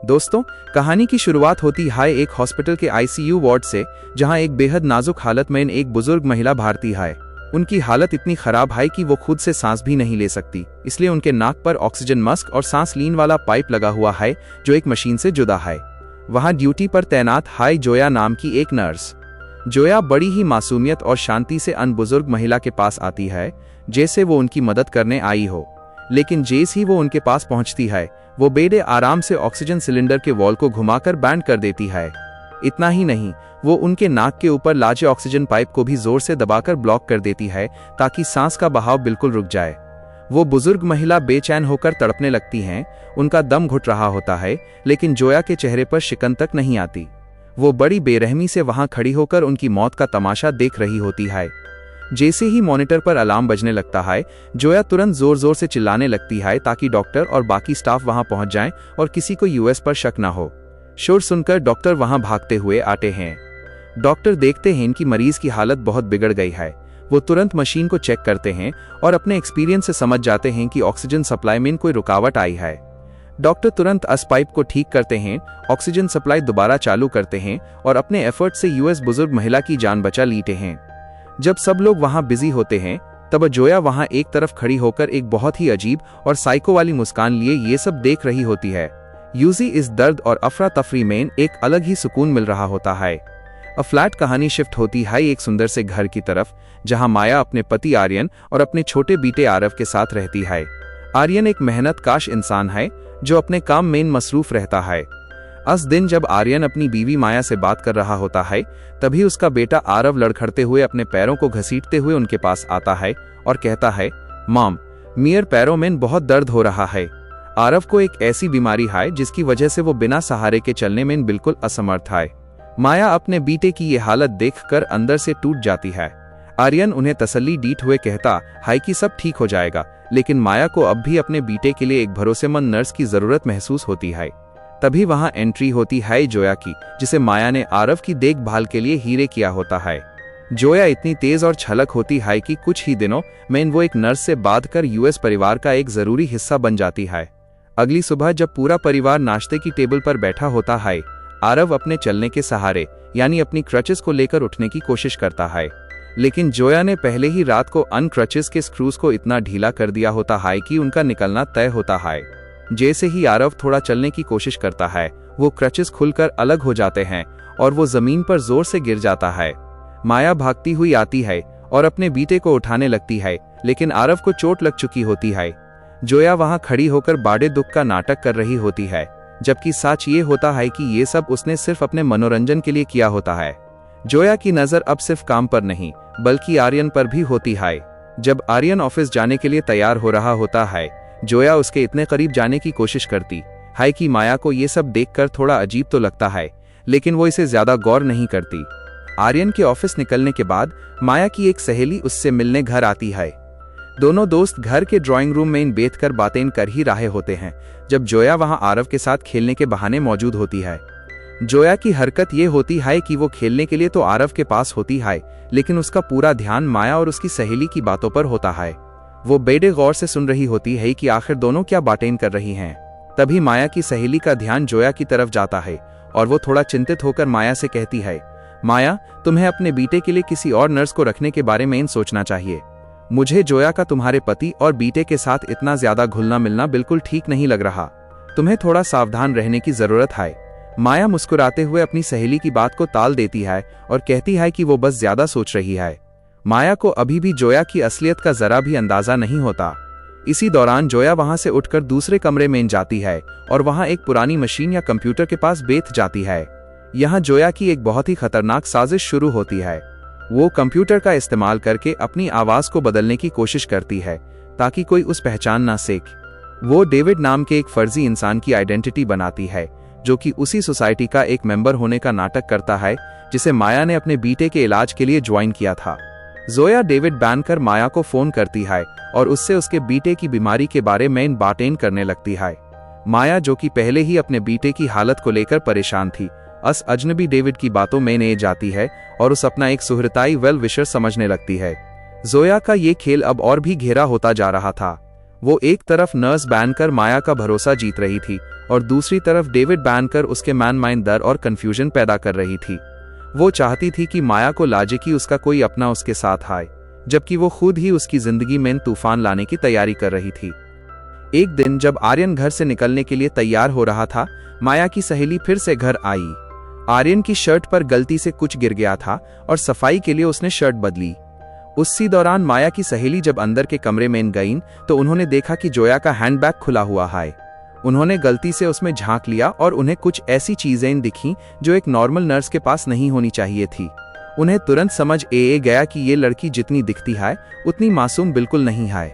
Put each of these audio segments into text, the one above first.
दोस्तों, कहानी की शुरुआत होती है एक हॉस्पिटल के आईसीयू वार्ड से, जहां एक बेहद नाजुक हालत में एक बुजुर्ग महिला भारती है। उनकी हालत इतनी खराब है कि वो खुद से सांस भी नहीं ले सकती, इसलिए उनके नाक पर ऑक्सीजन मास्क और सांस लीन वाला पाइप लगा हुआ है, जो एक मशीन से जुड़ा है। वहां ड्यूटी पर तैनात है जोया नाम की एक नर्स। जोया बड़ी ही मासूमियत और शांति से अन बुजुर्ग महिला के पास आती है, जैसे वो उनकी मदद करने आई हो। लेकिन जैसे ही वो उनके पास पहुंचती है, वो बेडे आराम से ऑक्सीजन सिलेंडर के वॉल को घुमाकर बैंड कर देती है। इतना ही नहीं, वो उनके नाक के ऊपर लाचे ऑक्सीजन पाइप को भी जोर से दबाकर ब्लॉक कर देती है, ताकि सांस का बहाव बिल्कुल रुक जाए। वो बुजुर्ग महिला बेचैन होकर तड़पने लगती हैं, उनका दम घुट रहा होता है, लेकिन जोया के चेहरे पर शिकन तक नहीं आती। वो बड़ी बेरहमी से वहां खड़ी होकर उनकी मौत का तमाशा देख रही होती है। जैसे ही मॉनिटर पर अलार्म बजने लगता है, जोया तुरंत जोर जोर से चिल्लाने लगती है, ताकि डॉक्टर और बाकी स्टाफ वहां पहुंच जाएं और किसी को यूएस पर शक न हो। शोर सुनकर डॉक्टर वहां भागते हुए आते हैं। डॉक्टर देखते हैं कि मरीज की हालत बहुत बिगड़ गई है। वो तुरंत मशीन को चेक करते हैं और अपने एक्सपीरियंस से समझ जाते हैं कि ऑक्सीजन सप्लाई में कोई रुकावट आई है। डॉक्टर तुरंत इस पाइप को ठीक करते हैं, ऑक्सीजन सप्लाई दोबारा चालू करते हैं और अपने एफर्ट से यूएस बुजुर्ग महिला की जान बचा लेते हैं। जब सब लोग वहां बिजी होते हैं, तब जोया वहां एक तरफ खड़ी होकर एक बहुत ही अजीब और साइको वाली मुस्कान लिए ये सब देख रही होती है। यूजी इस दर्द और अफरा तफरी में एक अलग ही सुकून मिल रहा होता है। फ्लैट कहानी शिफ्ट होती है एक सुंदर से घर की तरफ, जहां माया अपने पति आर्यन और अपने छोटे बेटे आरव के साथ रहती है। आर्यन एक मेहनत काश इंसान है, जो अपने काम में मसरूफ रहता है। उस दिन जब आर्यन अपनी बीवी माया से बात कर रहा होता है, तभी उसका बेटा आरव लड़खड़ते हुए अपने पैरों को घसीटते हुए उनके पास आता है और कहता है, मॉम, मेरे पैरों में बहुत दर्द हो रहा है। आरव को एक ऐसी बीमारी है जिसकी वजह से वो बिना सहारे के चलने में बिल्कुल असमर्थ है। माया अपने बेटे की ये हालत देखकर अंदर से टूट जाती है। आर्यन उन्हें तसल्ली देते हुए कहता है कि सब ठीक हो जाएगा, लेकिन माया को अब भी अपने बेटे के लिए एक भरोसेमंद नर्स की जरूरत महसूस होती है। तभी वहां एंट्री होती है जोया की, जिसे माया ने आरव की देखभाल के लिए हीरे किया होता है। जोया इतनी तेज और छलक होती है कि कुछ ही दिनों में वो एक नर्स से बांधकर यूएस परिवार का एक जरूरी हिस्सा बन जाती है। अगली सुबह जब पूरा परिवार नाश्ते की टेबल पर बैठा होता है, आरव अपने चलने के सहारे यानी अपनी क्रचेस को लेकर उठने की कोशिश करता है, लेकिन जोया ने पहले ही रात को अन क्रचेस के स्क्रूज को इतना ढीला कर दिया होता है कि उनका निकलना तय होता है। जैसे ही आरव थोड़ा चलने की कोशिश करता है, वो क्रचेस खुलकर अलग हो जाते हैं और वो जमीन पर जोर से गिर जाता है। माया भागती हुई आती है और अपने बेटे को उठाने लगती है, लेकिन आरव को चोट लग चुकी होती है। जोया वहां खड़ी होकर बड़े दुख का नाटक कर रही होती है, जबकि सच ये होता है कि ये सब उसने सिर्फ अपने मनोरंजन के लिए किया होता है। जोया की नजर अब सिर्फ काम पर नहीं, बल्कि आर्यन पर भी होती है। जब आर्यन ऑफिस जाने के लिए तैयार हो रहा होता है, जोया उसके इतने करीब जाने की कोशिश करती है कि माया को ये सब देखकर थोड़ा अजीब तो लगता है, लेकिन वो इसे ज्यादा गौर नहीं करती। आर्यन के ऑफिस निकलने के बाद माया की एक सहेली उससे मिलने घर आती है। दोनों दोस्त घर के ड्राइंग रूम में बैठकर बातें कर ही रहे होते हैं, जब जोया वहां आरव के साथ खेलने के बहाने मौजूद होती है। जोया की हरकत ये होती है कि वो खेलने के लिए तो आरव के पास होती है, लेकिन उसका पूरा ध्यान माया और उसकी सहेली की बातों पर होता है। वो बेडे गौर से सुन रही होती है कि आखिर दोनों क्या बातें कर रही हैं। तभी माया की सहेली का ध्यान जोया की तरफ जाता है और वो थोड़ा चिंतित होकर माया से कहती है, माया, तुम्हें अपने बेटे के लिए किसी और नर्स को रखने के बारे में सोचना चाहिए। मुझे जोया का तुम्हारे पति और बेटे के साथ इतना ज्यादा घुलना मिलना बिल्कुल ठीक नहीं लग रहा। तुम्हें थोड़ा सावधान रहने की जरूरत है। माया मुस्कुराते हुए अपनी सहेली की बात को टाल देती है और कहती है कि वो बस ज्यादा सोच रही है। माया को अभी भी जोया की असलियत का जरा भी अंदाजा नहीं होता। इसी दौरान जोया वहां से उठकर दूसरे कमरे में जाती है और वहां एक पुरानी मशीन या कंप्यूटर के पास बैठ जाती है। यहाँ जोया की एक बहुत ही खतरनाक साजिश शुरू होती है। वो कंप्यूटर का इस्तेमाल करके अपनी आवाज को बदलने की कोशिश करती है, ताकि कोई उस पहचान ना सके। वो डेविड नाम के एक फर्जी इंसान की आइडेंटिटी बनाती है, जो कि उसी सोसाइटी का एक मेंबर होने का नाटक करता है, जिसे माया ने अपने बेटे के इलाज के लिए ज्वाइन किया था। जोया डेविड बैनकर माया को फोन करती है और उससे उसके बेटे की बीमारी के बारे में बातें करने लगती है। माया, जो कि पहले ही अपने बेटे की हालत को लेकर परेशान थी, अस अजनबी डेविड की बातों में ने जाती है और उस अपना एक सुहृताई वेल विशर समझने लगती है। जोया का ये खेल अब और भी घेरा होता जा रहा था। वो एक तरफ नर्स बैंकर माया का भरोसा जीत रही थी और दूसरी तरफ डेविड बैंकर उसके मैन माइंड डर और कंफ्यूजन पैदा कर रही थी। वो चाहती थी कि माया को लाजे कि उसका कोई अपना उसके साथ आए, जबकि वो खुद ही उसकी जिंदगी में तूफान लाने की तैयारी कर रही थी। एक दिन जब आर्यन घर से निकलने के लिए तैयार हो रहा था, माया की सहेली फिर से घर आई। आर्यन की शर्ट पर गलती से कुछ गिर गया था और सफाई के लिए उसने शर्ट बदली। उसी दौरान माया की सहेली जब अंदर के कमरे में गईं तो उन्होंने देखा कि जोया का हैंडबैग खुला हुआ है। उन्होंने गलती से उसमें झांक लिया और उन्हें कुछ ऐसी चीजें दिखीं जो एक नॉर्मल नर्स के पास नहीं होनी चाहिए थी। उन्हें तुरंत समझ गया कि ये लड़की जितनी दिखती है उतनी मासूम बिल्कुल नहीं है।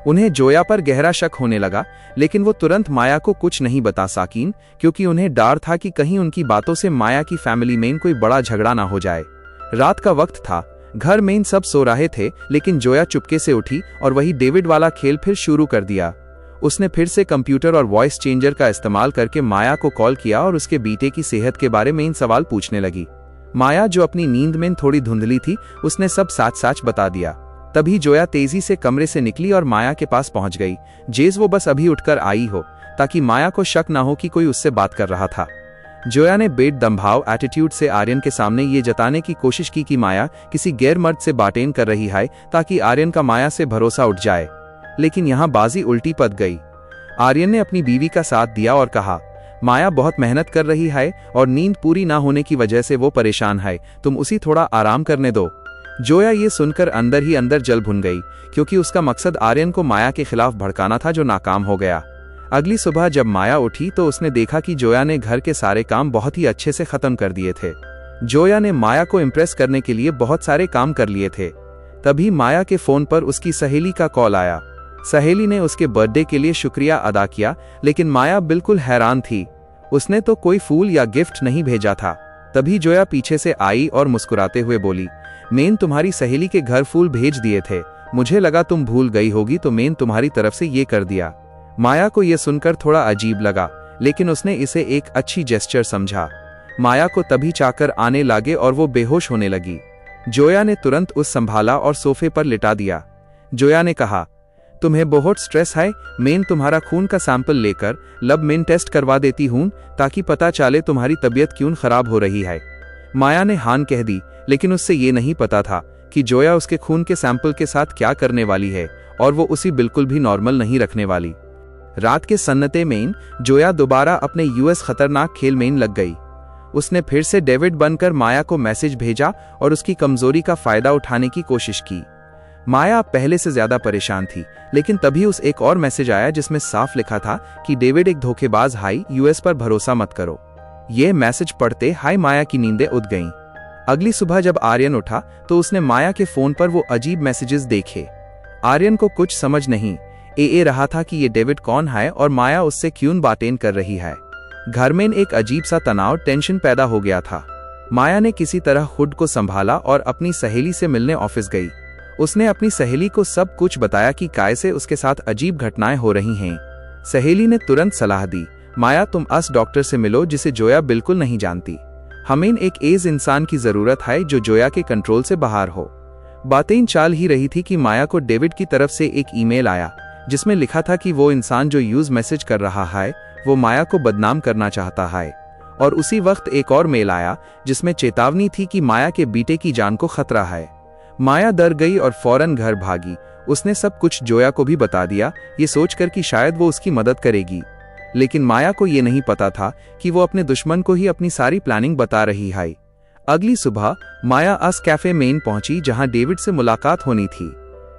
उन्हें जोया पर गहरा शक होने लगा, लेकिन वो तुरंत माया को कुछ नहीं बता सकीं क्योंकि उन्हें डर था कि कहीं उनकी बातों से माया की फैमिली में कोई बड़ा झगड़ा ना हो जाए। रात का वक्त था, घर में सब सो रहे थे, लेकिन जोया चुपके से उठी और वही डेविड वाला खेल फिर शुरू कर दिया। उसने फिर से कंप्यूटर और वॉइस चेंजर का इस्तेमाल करके माया को कॉल किया और उसके बेटे की सेहत के बारे में सवाल पूछने लगी। माया, जो अपनी नींद में थोड़ी धुंधली थी, उसने सब सच बता दिया। तभी जोया तेजी से कमरे से निकली और माया के पास पहुंच गई, जेज वो बस अभी उठकर आई हो, ताकि माया को शक ना हो कि कोई उससे बात कर रहा था। जोया ने बेदम्भाव एटीट्यूड से आर्यन के सामने ये जताने की कोशिश की कि माया किसी गैर मर्द से बातें कर रही है, ताकि आर्यन का माया से भरोसा उठ जाए। लेकिन यहाँ बाजी उल्टी पड़ गई। आर्यन ने अपनी बीवी का साथ दिया और कहा, माया बहुत मेहनत कर रही है और नींद पूरी ना होने की वजह से वो परेशान है, तुम उसी थोड़ा आराम करने दो। जोया ये सुनकर अंदर ही अंदर जल भुन गई, क्योंकि उसका मकसद आर्यन को माया के खिलाफ भड़काना था, जो नाकाम हो गया। अगली सुबह जब माया उठी तो उसने देखा कि जोया ने घर के सारे काम बहुत ही अच्छे से खत्म कर दिए थे। जोया ने माया को इम्प्रेस करने के लिए बहुत सारे काम कर लिए थे। तभी माया के फोन पर उसकी सहेली का कॉल आया। सहेली ने उसके बर्थडे के लिए शुक्रिया अदा किया, लेकिन माया बिल्कुल हैरान थी। उसने तो कोई फूल या गिफ्ट नहीं भेजा था। तभी जोया पीछे से आई और मुस्कुराते हुए बोली, मैंने तुम्हारी सहेली के घर फूल भेज दिए थे, मुझे लगा तुम भूल गई होगी तो मैंने तुम्हारी तरफ से ये कर दिया। माया को यह सुनकर थोड़ा अजीब लगा, लेकिन उसने इसे एक अच्छी जेस्चर समझा। माया को तभी चाकर आने लगे और वो बेहोश होने लगी। जोया ने तुरंत उस संभाला और सोफे पर लिटा दिया। जोया ने कहा, तुम्हें बहुत स्ट्रेस है, मैं तुम्हारा खून का सैंपल लेकर लब में टेस्ट करवा देती हूँ, ताकि पता चले तुम्हारी तबीयत क्यों खराब हो रही है। माया ने हान कह दी, लेकिन उससे ये नहीं पता था कि जोया उसके खून के सैंपल के साथ क्या करने वाली है, और वो उसी बिल्कुल भी नॉर्मल नहीं रखने वाली। रात के सन्नाटे में जोया दोबारा अपने यूएस खतरनाक खेल में लग गई। उसने फिर से डेविड बनकर माया को मैसेज भेजा और उसकी कमजोरी का फायदा उठाने की कोशिश की। माया पहले से ज्यादा परेशान थी, लेकिन तभी उस एक और मैसेज आया जिसमें साफ लिखा था कि डेविड एक धोखेबाज है, यूएस पर भरोसा मत करो। यह मैसेज पढ़ते हाय माया की नींदें उड़ गईं। अगली सुबह जब आर्यन उठा तो उसने माया के फोन पर वो अजीब मैसेजेस देखे। आर्यन को कुछ समझ नहीं रहा था कि ये डेविड कौन है और माया उससे क्यों बातें कर रही है। घर में एक अजीब सा तनाव, टेंशन पैदा हो गया था। माया ने किसी तरह खुद को संभाला और अपनी सहेली से मिलने ऑफिस गई। उसने अपनी सहेली को सब कुछ बताया कि कैसे उसके साथ अजीब घटनाएं हो रही हैं। सहेली ने तुरंत सलाह दी, माया तुम उस डॉक्टर से मिलो जिसे जोया बिल्कुल नहीं जानती। हमें एक इंसान की जरूरत है जो जोया के कंट्रोल से बाहर हो। बातें चल ही रही थी कि माया को डेविड की तरफ से एक ईमेल आया, जिसमें लिखा था कि वो इंसान जो यूज मैसेज कर रहा है वो माया को बदनाम करना चाहता है। और उसी वक्त एक और मेल आया जिसमें चेतावनी थी कि माया के बेटे की जान को खतरा है। माया डर गई और फौरन घर भागी। उसने सब कुछ जोया को भी बता दिया, ये सोचकर कि शायद वो उसकी मदद करेगी। लेकिन माया को ये नहीं पता था कि वो अपने दुश्मन को ही अपनी सारी प्लानिंग बता रही है। अगली सुबह माया उस कैफे में पहुंची जहां डेविड से मुलाकात होनी थी।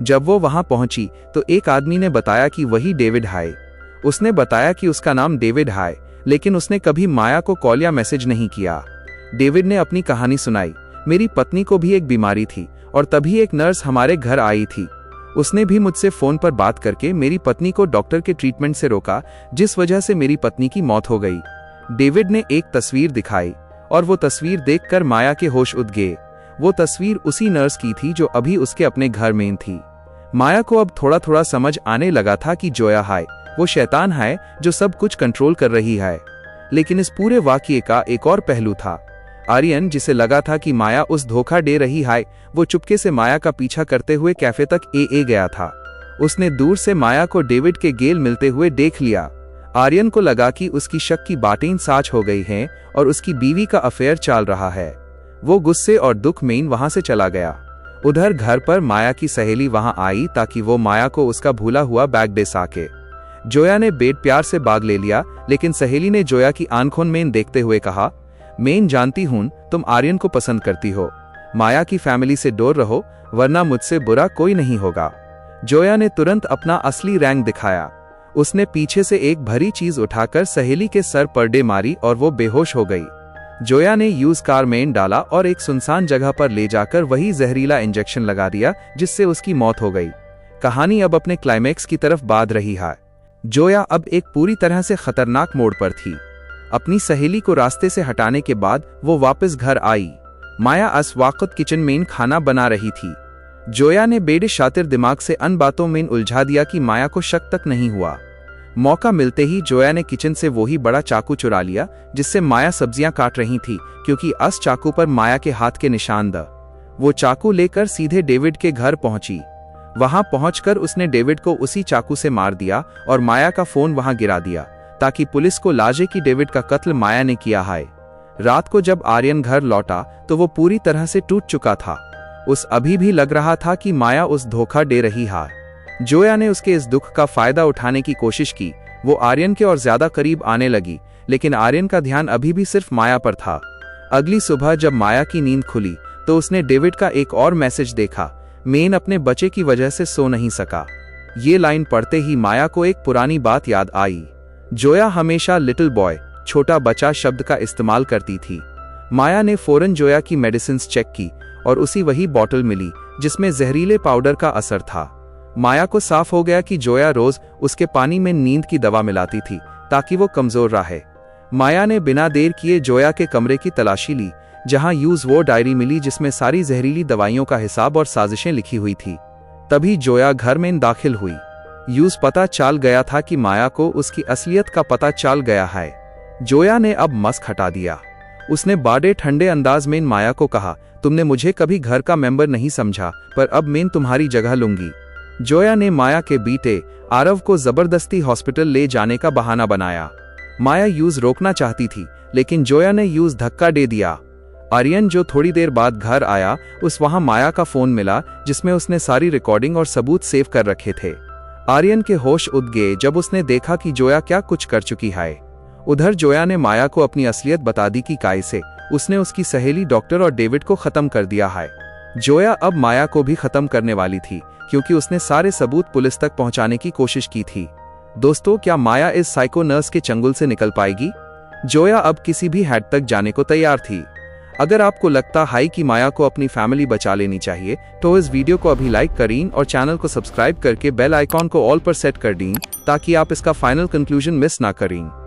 जब वो वहां पहुंची तो एक आदमी ने बताया कि वही डेविड है। उसने बताया कि उसका नाम डेविड है, लेकिन उसने कभी माया को कॉल या मैसेज नहीं किया। डेविड ने अपनी कहानी सुनाई, मेरी पत्नी को भी एक बीमारी थी और तभी एक नर्स हमारे घर आई थी। उसने भी मुझसे फोन पर बात करके मेरी पत्नी को डॉक्टर के ट्रीटमेंट से रोका, जिस वजह से मेरी पत्नी की मौत हो गई। डेविड ने एक तस्वीर दिखाई और वो तस्वीर देखकर माया के होश उड़ गए। वो तस्वीर उसी नर्स की थी जो अभी उसके अपने घर में थी। माया को अब थोड़ा थोड़ा समझ आने लगा था कि जोया है वो शैतान है जो सब कुछ कंट्रोल कर रही है। लेकिन इस पूरे वाकये का एक और पहलू था। आर्यन, जिसे लगा था कि माया उस धोखा दे रही है, वो चुपके से माया का पीछा करते हुए कैफे तक गया था। उसने दूर से माया को डेविड के गेल मिलते हुए देख लिया। आर्यन को लगा कि उसकी शक की बातें सच हो गई हैं और उसकी बीवी का अफेयर चल रहा है। वो गुस्से और दुख में वहां से चला गया। उधर घर पर माया की सहेली वहां आई ताकि वो माया को उसका भूला हुआ बैग दे सके। जोया ने बेड प्यार से बाग ले लिया, लेकिन सहेली ने जोया की आंखों में देखते हुए कहा, मैं जानती हूं तुम आर्यन को पसंद करती हो। माया की फैमिली से दूर रहो, वरना मुझसे बुरा कोई नहीं होगा। जोया ने तुरंत अपना असली रैंक दिखाया। उसने पीछे से एक भरी चीज उठाकर सहेली के सर पर डे मारी और वो बेहोश हो गई। जोया ने यूज कार में डाला और एक सुनसान जगह पर ले जाकर वही जहरीला इंजेक्शन लगा दिया, जिससे उसकी मौत हो गई। कहानी अब अपने क्लाइमैक्स की तरफ बढ़ रही है। जोया अब एक पूरी तरह से खतरनाक मोड़ पर थी। अपनी सहेली को रास्ते से हटाने के बाद वो वापस घर आई। माया इस वक्त किचन में खाना बना रही थी। जोया ने बेड़े शातिर दिमाग से अन बातों में उलझा दिया कि माया को शक तक नहीं हुआ। मौका मिलते ही जोया ने किचन से वही बड़ा चाकू चुरा लिया जिससे माया सब्जियां काट रही थी, क्योंकि इस चाकू पर माया के हाथ के निशान थे। वो चाकू लेकर सीधे डेविड के घर पहुंची। वहां पहुंचकर उसने डेविड को उसी चाकू से मार दिया और माया का फोन वहां गिरा दिया ताकि पुलिस को लाजे कि डेविड का कत्ल माया ने किया है। रात को जब आर्यन घर लौटा तो वो पूरी तरह से टूट चुका था। उस अभी भी लग रहा था कि माया उस धोखा दे रही है। जोया ने उसके इस दुख का फायदा उठाने की कोशिश की। वो आर्यन के और ज्यादा करीब आने लगी, लेकिन आर्यन का ध्यान अभी भी सिर्फ माया पर था। अगली सुबह जब माया की नींद खुली तो उसने डेविड का एक और मैसेज देखा, मैं अपने बच्चे की वजह से सो नहीं सका। ये लाइन पढ़ते ही माया को एक पुरानी बात याद आई। जोया हमेशा लिटिल बॉय, छोटा बच्चा शब्द का इस्तेमाल करती थी। माया ने फौरन जोया की मेडिसिन चेक की और उसी वही बॉटल मिली जिसमें जहरीले पाउडर का असर था। माया को साफ हो गया कि जोया रोज उसके पानी में नींद की दवा मिलाती थी ताकि वो कमजोर रहे। माया ने बिना देर किए जोया के कमरे की तलाशी ली, जहां यूज वो डायरी मिली जिसमें सारी जहरीली दवाइयों का हिसाब और साजिशें लिखी हुई थी। तभी जोया घर में दाखिल हुई। यूज पता चल गया था कि माया को उसकी असलियत का पता चल गया है। जोया ने अब मस्क हटा दिया। उसने बड़े ठंडे अंदाज में माया को कहा, तुमने मुझे कभी घर का मेंबर नहीं समझा, पर अब मैं तुम्हारी जगह लूंगी। जोया ने माया के बेटे आरव को जबरदस्ती हॉस्पिटल ले जाने का बहाना बनाया। माया यूज रोकना चाहती थी, लेकिन जोया ने यूज धक्का दे दिया। आर्यन जो थोड़ी देर बाद घर आया, उस वहां माया का फोन मिला जिसमें उसने सारी रिकॉर्डिंग और सबूत सेव कर रखे थे। आर्यन के होश उड़ गए जब उसने देखा कि जोया क्या कुछ कर चुकी है। उधर जोया ने माया को अपनी असलियत बता दी कि कैसे उसने उसकी सहेली डॉक्टर और डेविड को खत्म कर दिया है। जोया अब माया को भी खत्म करने वाली थी, क्योंकि उसने सारे सबूत पुलिस तक पहुंचाने की कोशिश की थी। दोस्तों, क्या माया इस साइको नर्स के चंगुल से निकल पाएगी? जोया अब किसी भी हद तक जाने को तैयार थी। अगर आपको लगता है कि माया को अपनी फैमिली बचा लेनी चाहिए, तो इस वीडियो को अभी लाइक करें और चैनल को सब्सक्राइब करके बेल आइकॉन को ऑल पर सेट कर दें ताकि आप इसका फाइनल कंक्लूजन मिस ना करें।